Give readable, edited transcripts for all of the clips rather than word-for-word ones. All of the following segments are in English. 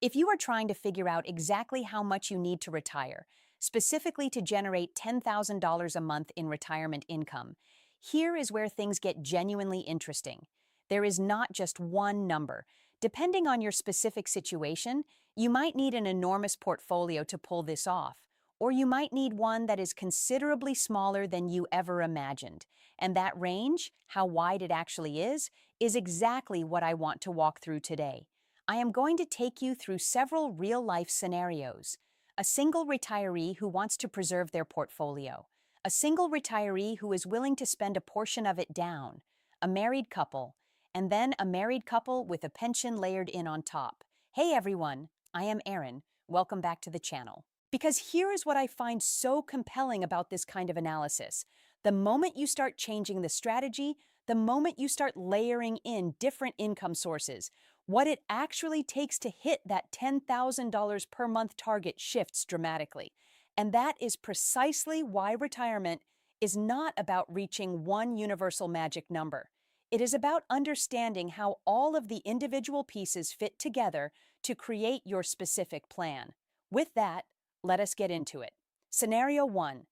If you are trying to figure out exactly how much you need to retire, specifically to generate $10,000 a month in retirement income, here is where things get genuinely interesting. There is not just one number. Depending on your specific situation, you might need an enormous portfolio to pull this off, or you might need one that is considerably smaller than you ever imagined. And that range, how wide it actually is exactly what I want to walk through today. I am going to take you through several real-life scenarios. A single retiree who wants to preserve their portfolio. A single retiree who is willing to spend a portion of it down. A married couple. And then a married couple with a pension layered in on top. Hey everyone, I am Erin. Welcome back to the channel. Because here is what I find so compelling about this kind of analysis. The moment you start changing the strategy, the moment you start layering in different income sources, what it actually takes to hit that $10,000 per month target shifts dramatically. And that is precisely why retirement is not about reaching one universal magic number. It is about understanding how all of the individual pieces fit together to create your specific plan. With that, let us get into it. Scenario 1.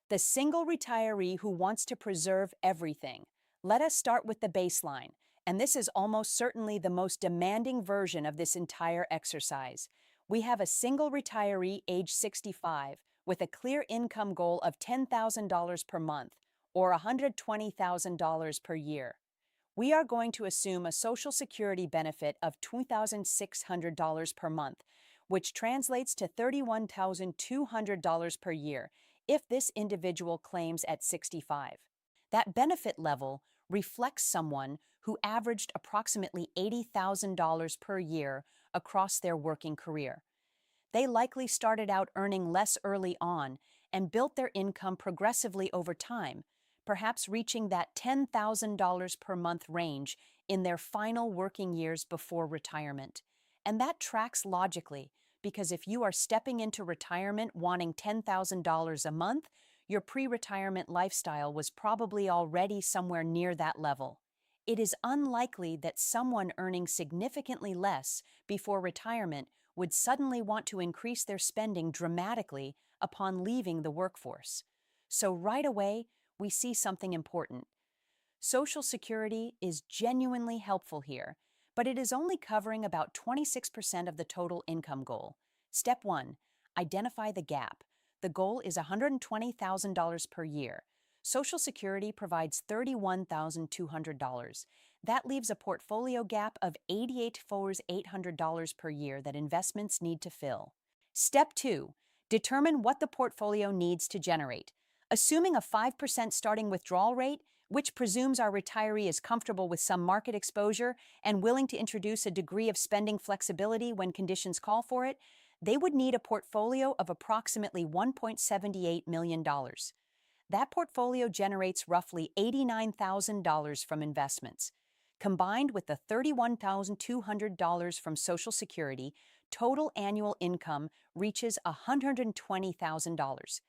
The single retiree who wants to preserve everything. Let us start with the baseline, and this is almost certainly the most demanding version of this entire exercise. We have a single retiree age 65 with a clear income goal of $10,000 per month or $120,000 per year. We are going to assume a Social Security benefit of $2,600 per month, which translates to $31,200 per year if this individual claims at 65. That benefit level reflects someone who averaged approximately $80,000 per year across their working career. They likely started out earning less early on and built their income progressively over time, perhaps reaching that $10,000 per month range in their final working years before retirement. And that tracks logically, because if you are stepping into retirement wanting $10,000 a month, your pre-retirement lifestyle was probably already somewhere near that level. It is unlikely that someone earning significantly less before retirement would suddenly want to increase their spending dramatically upon leaving the workforce. So right away, we see something important. Social Security is genuinely helpful here, but it is only covering about 26% of the total income goal. Step 1. Identify the gap. The goal is $120,000 per year. Social Security provides $31,200. That leaves a portfolio gap of $88,800 per year that investments need to fill. Step 2. Determine what the portfolio needs to generate. Assuming a 5% starting withdrawal rate, which presumes our retiree is comfortable with some market exposure and willing to introduce a degree of spending flexibility when conditions call for it, they would need a portfolio of approximately $1.78 million. That portfolio generates roughly $89,000 from investments. Combined with the $31,200 from Social Security, total annual income reaches $120,000.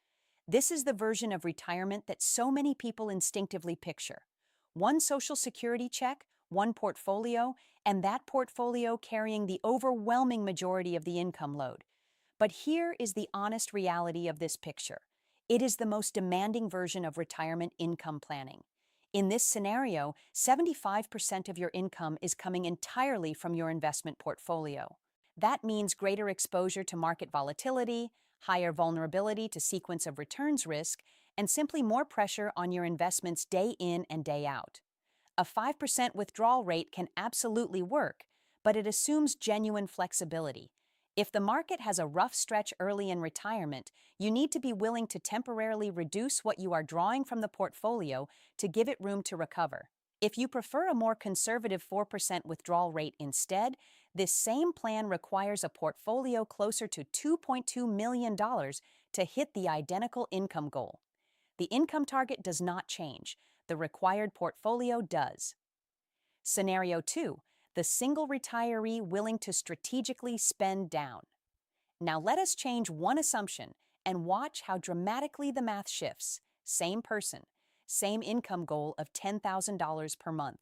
This is the version of retirement that so many people instinctively picture. One Social Security check, one portfolio, and that portfolio carrying the overwhelming majority of the income load. But here is the honest reality of this picture. It is the most demanding version of retirement income planning. In this scenario, 75% of your income is coming entirely from your investment portfolio. That means greater exposure to market volatility, higher vulnerability to sequence of returns risk, and simply more pressure on your investments day in and day out. A 5% withdrawal rate can absolutely work, but it assumes genuine flexibility. If the market has a rough stretch early in retirement, you need to be willing to temporarily reduce what you are drawing from the portfolio to give it room to recover. If you prefer a more conservative 4% withdrawal rate instead, this same plan requires a portfolio closer to $2.2 million to hit the identical income goal. The income target does not change. The required portfolio does. Scenario 2. The single retiree willing to strategically spend down. Now let us change one assumption and watch how dramatically the math shifts. Same person, same income goal of $10,000 per month,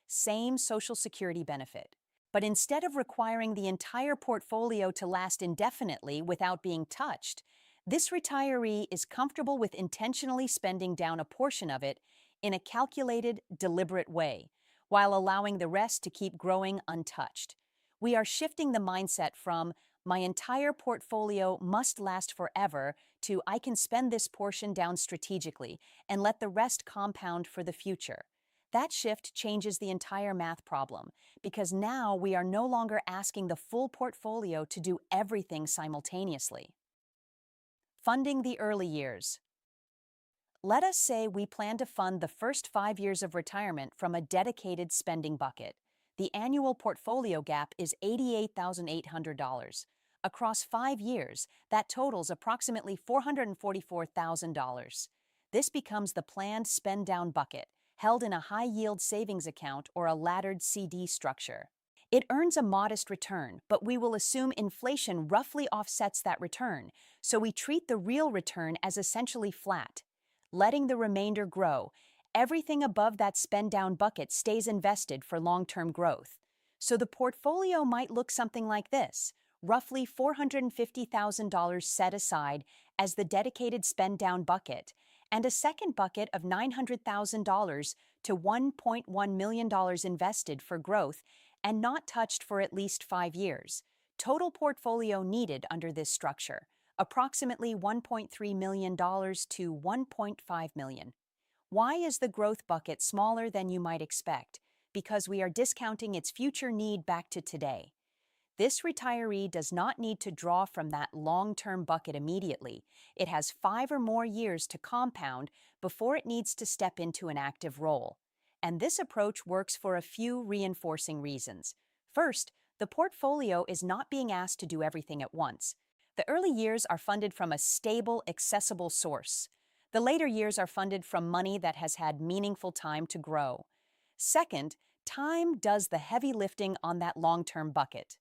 same Social Security benefit. But instead of requiring the entire portfolio to last indefinitely without being touched, this retiree is comfortable with intentionally spending down a portion of it in a calculated, deliberate way, while allowing the rest to keep growing untouched. We are shifting the mindset from my entire portfolio must last forever to I can spend this portion down strategically and let the rest compound for the future. That shift changes the entire math problem because now we are no longer asking the full portfolio to do everything simultaneously. Funding the early years. Let us say we plan to fund the first 5 years of retirement from a dedicated spending bucket. The annual portfolio gap is $88,800. Across 5 years, that totals approximately $444,000. This becomes the planned spend down bucket, held in a high-yield savings account or a laddered CD structure. It earns a modest return, but we will assume inflation roughly offsets that return, so we treat the real return as essentially flat. Letting the remainder grow, everything above that spend-down bucket stays invested for long-term growth. So the portfolio might look something like this: roughly $450,000 set aside as the dedicated spend-down bucket, and a second bucket of $900,000 to $1.1 million invested for growth and not touched for at least 5 years. Total portfolio needed under this structure: approximately $1.3 million to $1.5 million. Why is the growth bucket smaller than you might expect? Because we are discounting its future need back to today. This retiree does not need to draw from that long-term bucket immediately. It has 5 or more years to compound before it needs to step into an active role. And this approach works for a few reinforcing reasons. First, the portfolio is not being asked to do everything at once. The early years are funded from a stable, accessible source. The later years are funded from money that has had meaningful time to grow. Second, time does the heavy lifting on that long-term bucket.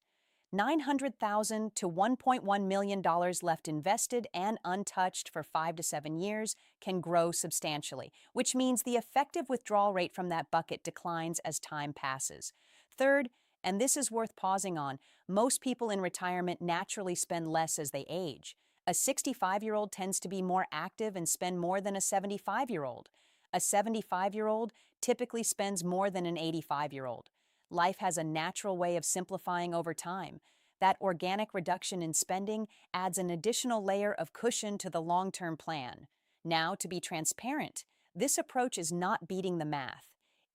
$900,000 to $1.1 million left invested and untouched for 5 to 7 years can grow substantially, which means the effective withdrawal rate from that bucket declines as time passes. Third, and this is worth pausing on, most people in retirement naturally spend less as they age. A 65-year-old tends to be more active and spend more than a 75-year-old. A 75-year-old typically spends more than an 85-year-old. Life has a natural way of simplifying over time. That organic reduction in spending adds an additional layer of cushion to the long-term plan. Now, to be transparent, this approach is not beating the math.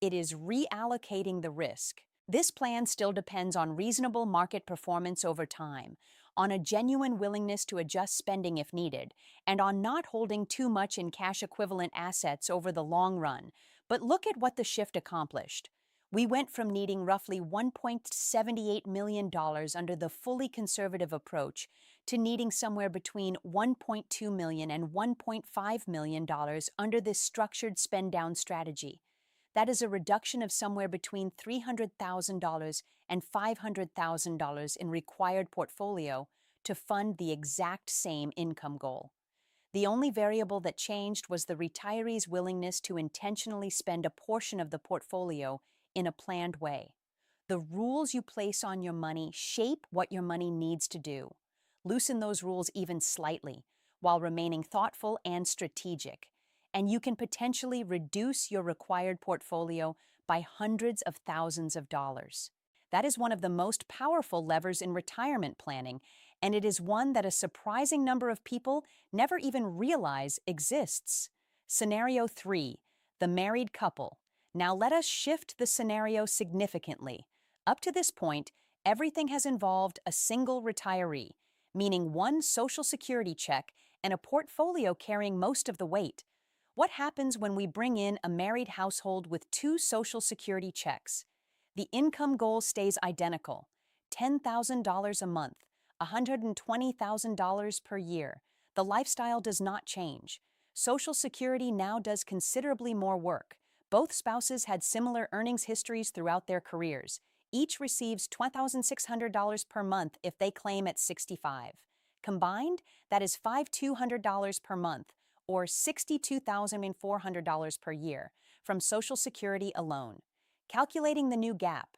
It is reallocating the risk. This plan still depends on reasonable market performance over time, on a genuine willingness to adjust spending if needed, and on not holding too much in cash-equivalent assets over the long run. But look at what the shift accomplished. We went from needing roughly $1.78 million under the fully conservative approach to needing somewhere between $1.2 million and $1.5 million under this structured spend-down strategy. That is a reduction of somewhere between $300,000 and $500,000 in required portfolio to fund the exact same income goal. The only variable that changed was the retiree's willingness to intentionally spend a portion of the portfolio in a planned way. The rules you place on your money shape what your money needs to do. Loosen those rules even slightly, while remaining thoughtful and strategic, and you can potentially reduce your required portfolio by hundreds of thousands of dollars. That is one of the most powerful levers in retirement planning, and it is one that a surprising number of people never even realize exists. Scenario 3, the married couple. Now let us shift the scenario significantly. Up to this point, everything has involved a single retiree, meaning one Social Security check and a portfolio carrying most of the weight. What happens when we bring in a married household with 2 Social Security checks? The income goal stays identical: $10,000 a month, $120,000 per year. The lifestyle does not change. Social Security now does considerably more work. Both spouses had similar earnings histories throughout their careers. Each receives $12,600 per month if they claim at 65. Combined, that is $5,200 per month, or $62,400 per year, from Social Security alone. Calculating the new gap.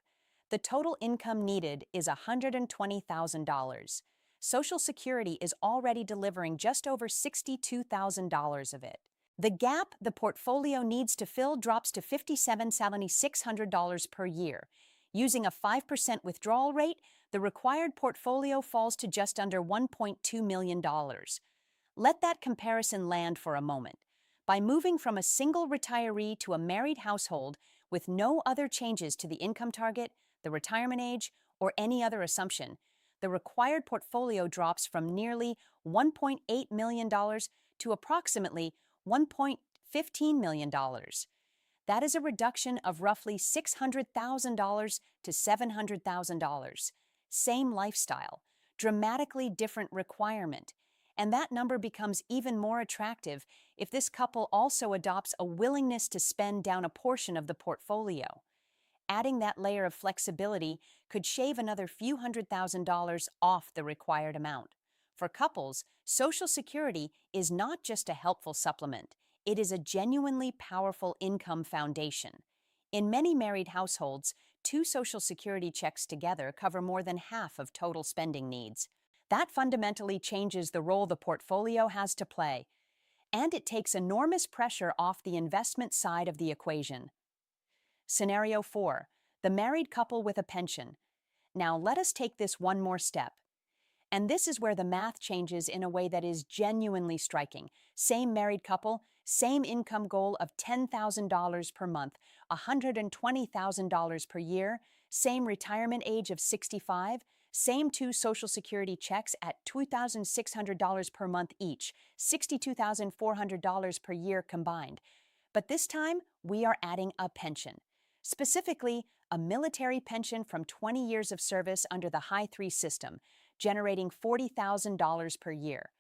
The total income needed is $120,000. Social Security is already delivering just over $62,000 of it. The gap the portfolio needs to fill drops to $57,600 per year. Using a 5% withdrawal rate, the required portfolio falls to just under $1.2 million. Let that comparison land for a moment. By moving from a single retiree to a married household with no other changes to the income target, the retirement age, or any other assumption, the required portfolio drops from nearly $1.8 million to approximately $1.15 million. That is a reduction of roughly $600,000 to $700,000. Same lifestyle, dramatically different requirement. And that number becomes even more attractive if this couple also adopts a willingness to spend down a portion of the portfolio. Adding that layer of flexibility could shave another few $100,000 off the required amount. For couples, Social Security is not just a helpful supplement, it is a genuinely powerful income foundation. In many married households, 2 Social Security checks together cover more than half of total spending needs. That fundamentally changes the role the portfolio has to play, and it takes enormous pressure off the investment side of the equation. Scenario 4. The married couple with a pension. Now let us take this one more step. And this is where the math changes in a way that is genuinely striking. Same married couple, same income goal of $10,000 per month, $120,000 per year, same retirement age of 65, same 2 Social Security checks at $2,600 per month each, $62,400 per year combined. But this time, we are adding a pension. Specifically, a military pension from 20 years of service under the High 3 system, generating $40,000 per year.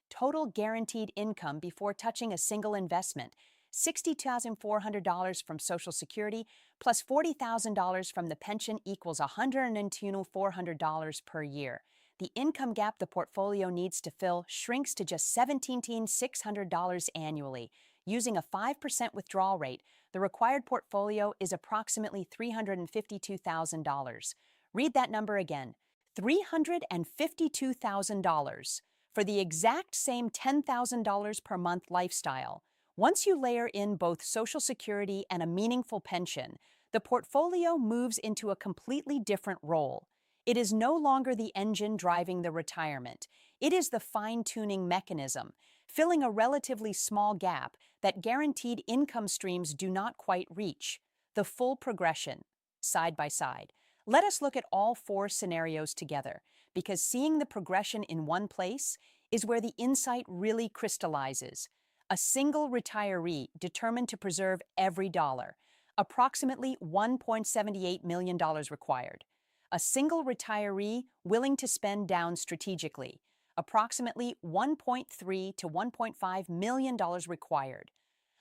Total guaranteed income before touching a single investment, $60,400 from Social Security plus $40,000 from the pension equals $102,400 per year. The income gap the portfolio needs to fill shrinks to just $17,600 annually. Using a 5% withdrawal rate, the required portfolio is approximately $352,000. Read that number again, $352,000 for the exact same $10,000 per month lifestyle. Once you layer in both Social Security and a meaningful pension, the portfolio moves into a completely different role. It is no longer the engine driving the retirement. It is the fine-tuning mechanism, filling a relatively small gap that guaranteed income streams do not quite reach. The full progression, side by side. Let us look at all 4 scenarios together, because seeing the progression in one place is where the insight really crystallizes. A single retiree determined to preserve every dollar, approximately $1.78 million required. A single retiree willing to spend down strategically, approximately $1.3 to $1.5 million required.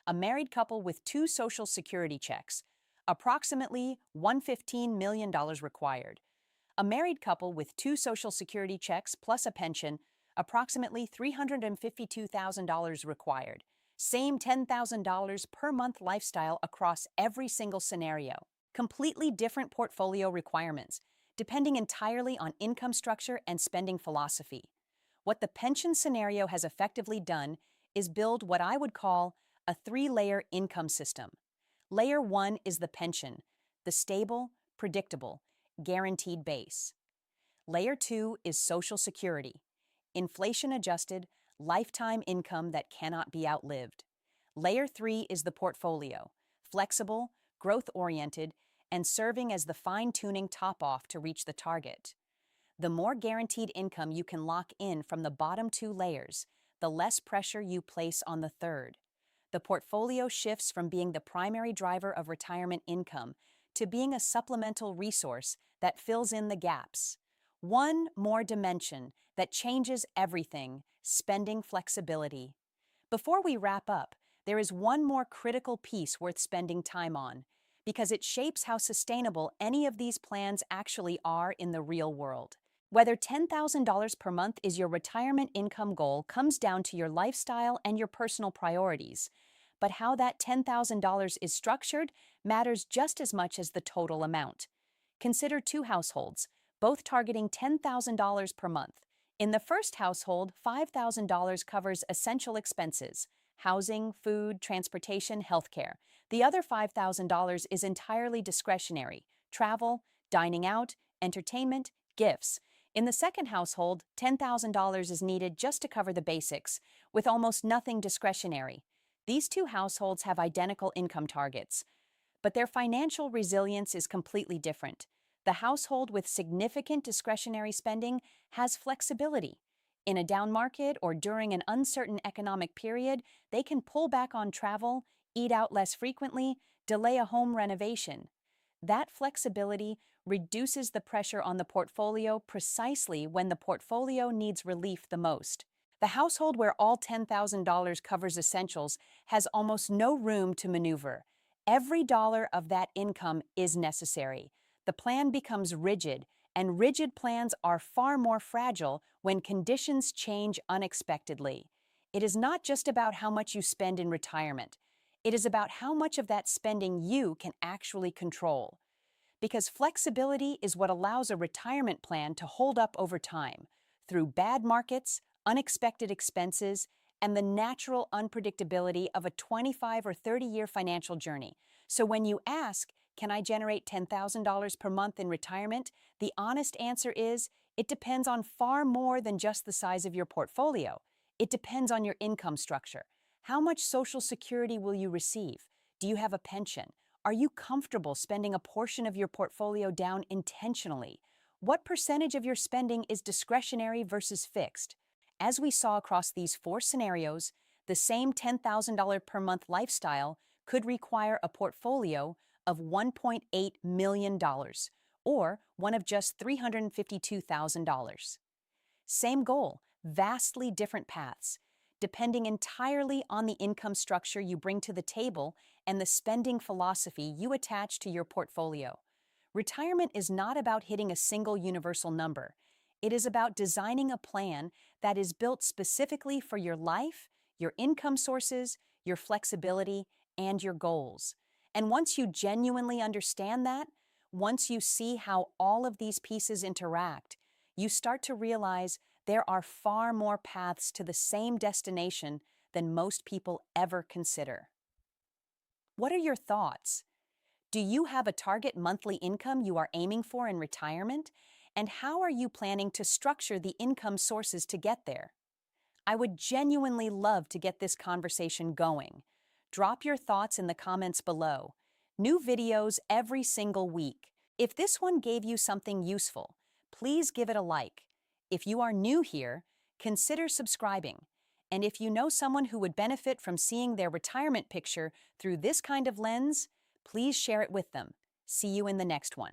A married couple with 2 Social Security checks, approximately $115 million required. A married couple with 2 Social Security checks plus a pension, approximately $352,000 required. Same $10,000 per month lifestyle across every single scenario. Completely different portfolio requirements, depending entirely on income structure and spending philosophy. What the pension scenario has effectively done is build what I would call a 3-layer income system. Layer 1 is the pension, the stable, predictable, guaranteed base. Layer 2 is Social Security, inflation-adjusted, lifetime income that cannot be outlived. Layer 3 is the portfolio, flexible, growth-oriented, and serving as the fine-tuning top-off to reach the target. The more guaranteed income you can lock in from the bottom 2 layers, the less pressure you place on the third. The portfolio shifts from being the primary driver of retirement income to being a supplemental resource that fills in the gaps. One more dimension that changes everything: spending flexibility. Before we wrap up, there is one more critical piece worth spending time on, because it shapes how sustainable any of these plans actually are in the real world. Whether $10,000 per month is your retirement income goal comes down to your lifestyle and your personal priorities. But how that $10,000 is structured matters just as much as the total amount. Consider two households, both targeting $10,000 per month. In the first household, $5,000 covers essential expenses: housing, food, transportation, healthcare. The other $5,000 is entirely discretionary: travel, dining out, entertainment, gifts. In the second household, $10,000 is needed just to cover the basics, with almost nothing discretionary. These two households have identical income targets, but their financial resilience is completely different. The household with significant discretionary spending has flexibility. In a down market or during an uncertain economic period, they can pull back on travel, eat out less frequently, delay a home renovation. That flexibility reduces the pressure on the portfolio precisely when the portfolio needs relief the most. The household where all $10,000 covers essentials has almost no room to maneuver. Every dollar of that income is necessary. The plan becomes rigid, and rigid plans are far more fragile when conditions change unexpectedly. It is not just about how much you spend in retirement. It is about how much of that spending you can actually control. Because flexibility is what allows a retirement plan to hold up over time, through bad markets, unexpected expenses, and the natural unpredictability of a 25 or 30-year financial journey. So when you ask, can I generate $10,000 per month in retirement? The honest answer is, it depends on far more than just the size of your portfolio. It depends on your income structure. How much Social Security will you receive? Do you have a pension? Are you comfortable spending a portion of your portfolio down intentionally? What percentage of your spending is discretionary versus fixed? As we saw across these four scenarios, the same $10,000 per month lifestyle could require a portfolio of $1.8 million, or one of just $352,000. Same goal, vastly different paths, depending entirely on the income structure you bring to the table and the spending philosophy you attach to your portfolio. Retirement is not about hitting a single universal number. It is about designing a plan that is built specifically for your life, your income sources, your flexibility, and your goals. And once you genuinely understand that, once you see how all of these pieces interact, you start to realize there are far more paths to the same destination than most people ever consider. What are your thoughts? Do you have a target monthly income you are aiming for in retirement? And how are you planning to structure the income sources to get there? I would genuinely love to get this conversation going. Drop your thoughts in the comments below. New videos every single week. If this one gave you something useful, please give it a like. If you are new here, consider subscribing. And if you know someone who would benefit from seeing their retirement picture through this kind of lens, please share it with them. See you in the next one.